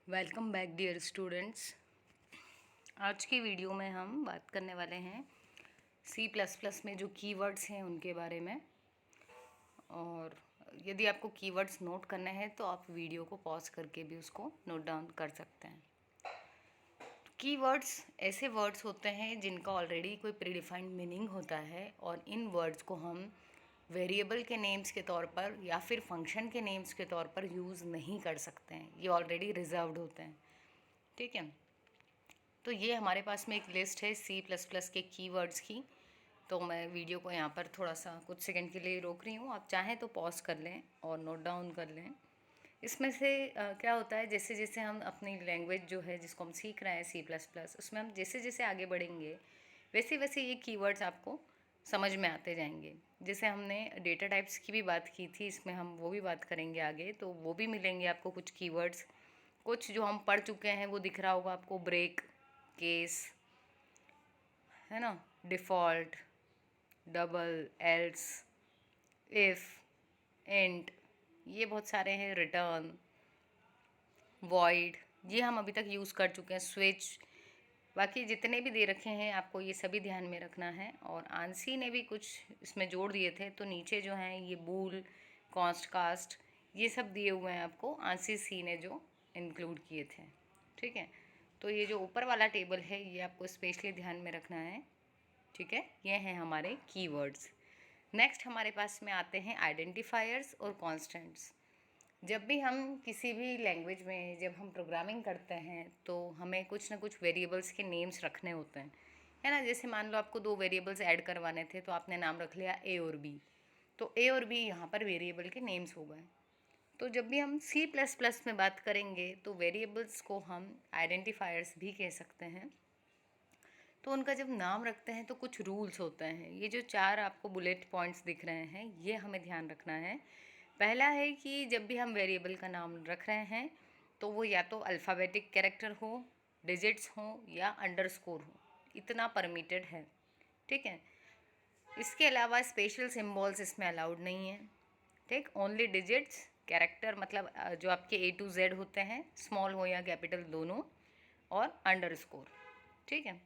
Welcome back dear students. आज की video में हम बात करने वाले हैं C++ में जो कीवर्ड्स हैं उनके बारे में। और यदि आपको कीवर्ड्स नोट करने हैं तो आप वीडियो को पॉज करके भी उसको नोट डाउन कर सकते हैं। कीवर्ड्स ऐसे वर्ड्स होते हैं जिनका ऑलरेडी कोई प्रीडिफाइंड मीनिंग होता है और इन वर्ड्स को हम वेरिएबल के नेम्स के तौर पर या फिर फंक्शन के नेम्स के तौर पर यूज़ नहीं कर सकते हैं। ये ऑलरेडी रिजर्व्ड होते हैं, ठीक है। तो ये हमारे पास में एक लिस्ट है C++ के कीवर्ड्स की। तो मैं वीडियो को यहाँ पर थोड़ा सा कुछ सेकंड के लिए रोक रही हूँ। आप चाहें तो पॉज कर लें और नोट डाउन कर लें। इसमें से क्या होता है, जैसे जैसे हम अपनी लैंग्वेज जो है जिसको हम सीख रहे हैं C++, उसमें हम जैसे जैसे आगे बढ़ेंगे वैसे वैसे ये कीवर्ड्स आपको समझ में आते जाएंगे। जैसे हमने डेटा टाइप्स की भी बात की थी, इसमें हम वो भी बात करेंगे आगे, तो वो भी मिलेंगे आपको कुछ कीवर्ड्स। कुछ जो हम पढ़ चुके हैं वो दिख रहा होगा आपको, ब्रेक, केस, है ना, default, double, else, if, and, ये बहुत सारे हैं, रिटर्न, वॉइड, ये हम अभी तक यूज़ कर चुके हैं, स्विच। बाकी जितने भी दे रखे हैं आपको ये सभी ध्यान में रखना है। और आंसी ने भी कुछ इसमें जोड़ दिए थे, तो नीचे जो हैं ये बूल, कॉन्स्ट, कास्ट, ये सब दिए हुए हैं आपको, आंसी सी ने जो इंक्लूड किए थे, ठीक है। तो ये जो ऊपर वाला टेबल है ये आपको स्पेशली ध्यान में रखना है, ठीक है। ये हैं हमारे कीवर्ड्स। नेक्स्ट हमारे पास में आते हैं आइडेंटिफायर्स और कॉन्स्टेंट्स। जब भी हम किसी भी लैंग्वेज में जब हम प्रोग्रामिंग करते हैं तो हमें कुछ ना कुछ वेरिएबल्स के नेम्स रखने होते हैं, है ना। जैसे मान लो आपको दो वेरिएबल्स ऐड करवाने थे तो आपने नाम रख लिया ए और बी, तो ए और बी यहाँ पर वेरिएबल के नेम्स हो गए। तो जब भी हम C++ में बात करेंगे तो वेरिएबल्स को हम आइडेंटिफायर्स भी कह सकते हैं। तो उनका जब नाम रखते हैं तो कुछ रूल्स होते हैं। ये जो चार आपको बुलेट पॉइंट्स दिख रहे हैं ये हमें ध्यान रखना है। पहला है कि जब भी हम वेरिएबल का नाम रख रहे हैं तो वो या तो अल्फ़ाबेटिक कैरेक्टर हो, डिजिट्स हो या अंडरस्कोर हो, इतना परमिटेड है, ठीक है। इसके अलावा स्पेशल सिम्बॉल्स इसमें अलाउड नहीं है, ठीक। ओनली डिजिट्स, कैरेक्टर मतलब जो आपके A to Z होते हैं, स्मॉल हो या कैपिटल दोनों, और अंडरस्कोर, ठीक है।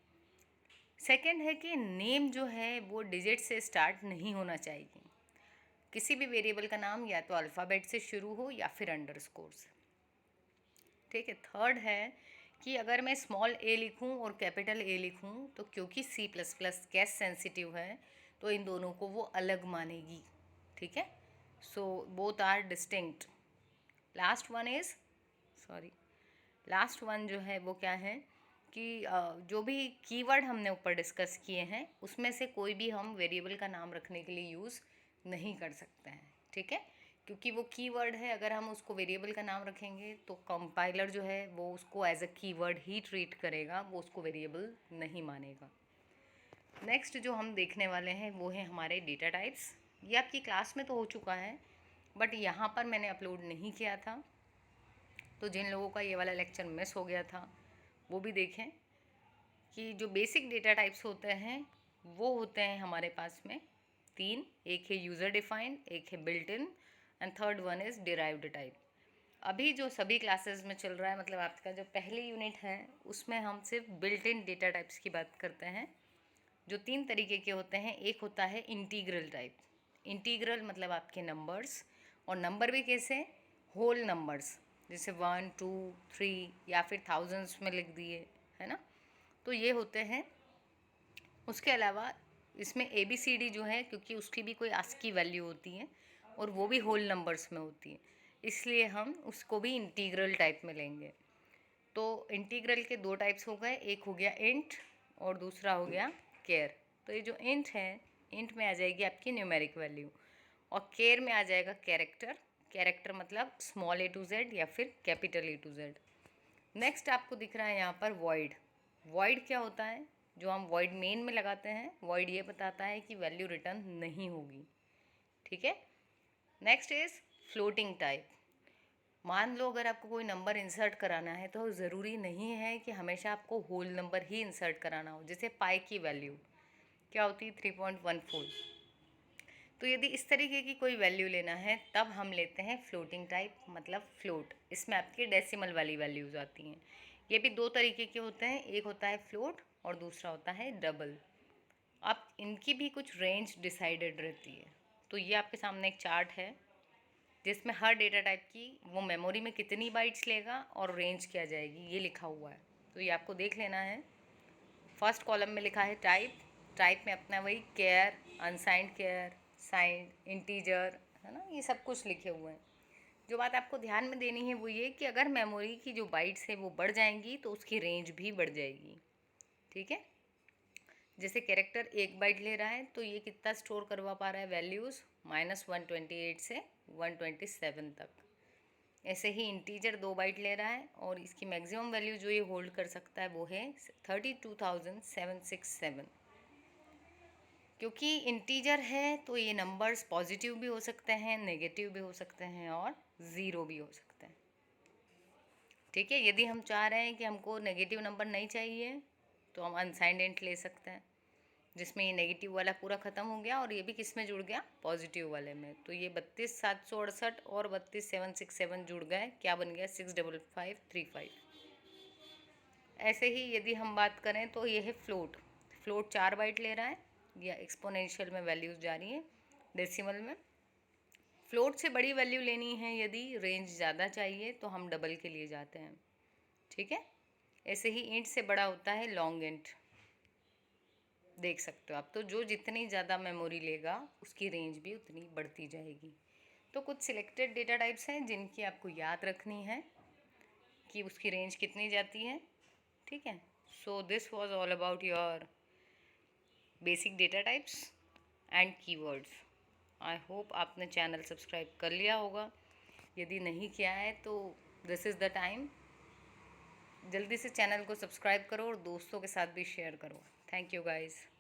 सेकंड है कि नेम जो है वो डिजिट से स्टार्ट नहीं होना चाहिए। किसी भी वेरिएबल का नाम या तो अल्फ़ाबेट से शुरू हो या फिर अंडरस्कोर से, ठीक है। थर्ड है कि अगर मैं स्मॉल ए लिखूं और कैपिटल ए लिखूं तो क्योंकि C++ केस सेंसिटिव है तो इन दोनों को वो अलग मानेगी, ठीक है। So both are distinct. Last one is sorry last one जो है वो क्या है कि जो भी कीवर्ड हमने ऊपर डिस्कस किए हैं उसमें से कोई भी हम वेरिएबल का नाम रखने के लिए यूज़ नहीं कर सकते हैं, ठीक है। क्योंकि वो कीवर्ड है, अगर हम उसको वेरिएबल का नाम रखेंगे तो कंपाइलर जो है वो उसको एज अ कीवर्ड ही ट्रीट करेगा, वो उसको वेरिएबल नहीं मानेगा। नेक्स्ट जो हम देखने वाले हैं वो है हमारे डेटा टाइप्स। ये आपकी क्लास में तो हो चुका है बट यहाँ पर मैंने अपलोड नहीं किया था, तो जिन लोगों का ये वाला लेक्चर मिस हो गया था वो भी देखें कि जो बेसिक डेटा टाइप्स होते हैं वो होते हैं हमारे पास में तीन। एक है यूज़र डिफाइंड, एक है built in, and third one is derived type. अभी जो सभी क्लासेस में चल रहा है, मतलब आपका जो पहली यूनिट है उसमें हम सिर्फ बिल्ट इन डेटा टाइप्स की बात करते हैं, जो तीन तरीके के होते हैं। एक होता है इंटीग्रल टाइप। इंटीग्रल मतलब आपके नंबर्स, और नंबर भी कैसे, होल नंबर्स, जैसे 1 2 3 या फिर थाउजेंड्स में लिख दिए, है ना। तो ये होते हैं। उसके अलावा इसमें ABCD जो है, क्योंकि उसकी भी कोई ASCII वैल्यू होती है और वो भी होल नंबर्स में होती है, इसलिए हम उसको भी इंटीग्रल टाइप में लेंगे। तो इंटीग्रल के दो टाइप्स हो गए, एक हो गया इंट और दूसरा हो गया केयर। तो ये जो इंट है, इंट में आ जाएगी आपकी न्यूमेरिक वैल्यू, और केयर में आ जाएगा कैरेक्टर। कैरेक्टर मतलब स्मॉल A to Z या फिर capital A to Z। Next आपको दिख रहा है यहाँ पर वॉइड। वॉइड क्या होता है, जो हम वॉइड मेन में लगाते हैं, वॉइड ये बताता है कि वैल्यू रिटर्न नहीं होगी, ठीक है। Next is floating type. मान लो अगर आपको कोई नंबर इंसर्ट कराना है तो ज़रूरी नहीं है कि हमेशा आपको होल नंबर ही इंसर्ट कराना हो। जैसे पाई की वैल्यू क्या होती है, 3.14। तो यदि इस तरीके की कोई वैल्यू लेना है तब हम लेते हैं फ्लोटिंग टाइप, मतलब फ्लोट। इसमें आपकी डेसिमल वाली वैल्यूज़ आती हैं। ये भी दो तरीके के होते हैं, एक होता है फ्लोट और दूसरा होता है डबल। अब इनकी भी कुछ रेंज डिसाइडेड रहती है। तो ये आपके सामने एक चार्ट है जिसमें हर डेटा टाइप की वो मेमोरी में कितनी बाइट्स लेगा और रेंज क्या जाएगी ये लिखा हुआ है। तो ये आपको देख लेना है। फर्स्ट कॉलम में लिखा है टाइप, टाइप में अपना वही care, unsigned care, signed, integer, है ना, ये सब कुछ लिखे हुए हैं। जो बात आपको ध्यान में देनी है वो ये कि अगर मेमोरी की जो बाइट्स है वो बढ़ जाएंगी तो उसकी रेंज भी बढ़ जाएगी। ठीक है, जैसे कैरेक्टर 1 बाइट ले रहा है तो ये कितना स्टोर करवा पा रहा है वैल्यूज़, -128 से 127 तक। ऐसे ही इंटीजर 2 बाइट ले रहा है और इसकी मैक्सिमम वैल्यू जो ये होल्ड कर सकता है वो है 32,767। क्योंकि इंटीजर है तो ये नंबर्स पॉजिटिव भी हो सकते हैं, नेगेटिव भी हो सकते हैं और ज़ीरो भी हो सकते हैं। ठीक है, यदि हम चाह रहे हैं कि हमको नेगेटिव नंबर नहीं चाहिए तो हम अनसाइंड इंट ले सकते हैं, जिसमें ये नेगेटिव वाला पूरा ख़त्म हो गया और ये भी किस में जुड़ गया, पॉजिटिव वाले में। तो ये 32,768 और 32,767 जुड़ गए, क्या बन गया, 65535। ऐसे ही यदि हम बात करें तो ये है फ्लोट। फ्लोट 4 बाइट ले रहा है या एक्सपोनेंशियल में वैल्यूज़ जा रही हैं डेसिमल में। फ्लोट से बड़ी वैल्यू लेनी है, यदि रेंज ज़्यादा चाहिए तो हम डबल के लिए जाते हैं। ठीक है, ऐसे ही इंट से बड़ा होता है लॉन्ग इंट, देख सकते हो आप। तो जो जितनी ज़्यादा मेमोरी लेगा उसकी रेंज भी उतनी बढ़ती जाएगी। तो कुछ सिलेक्टेड डेटा टाइप्स हैं जिनकी आपको याद रखनी है कि उसकी रेंज कितनी जाती है। ठीक है, so this was all about your basic data types and keywords. I hope आपने चैनल सब्सक्राइब कर लिया होगा। यदि नहीं किया है तो दिस इज़ द टाइम, जल्दी से चैनल को सब्सक्राइब करो और दोस्तों के साथ भी शेयर करो। Thank you guys.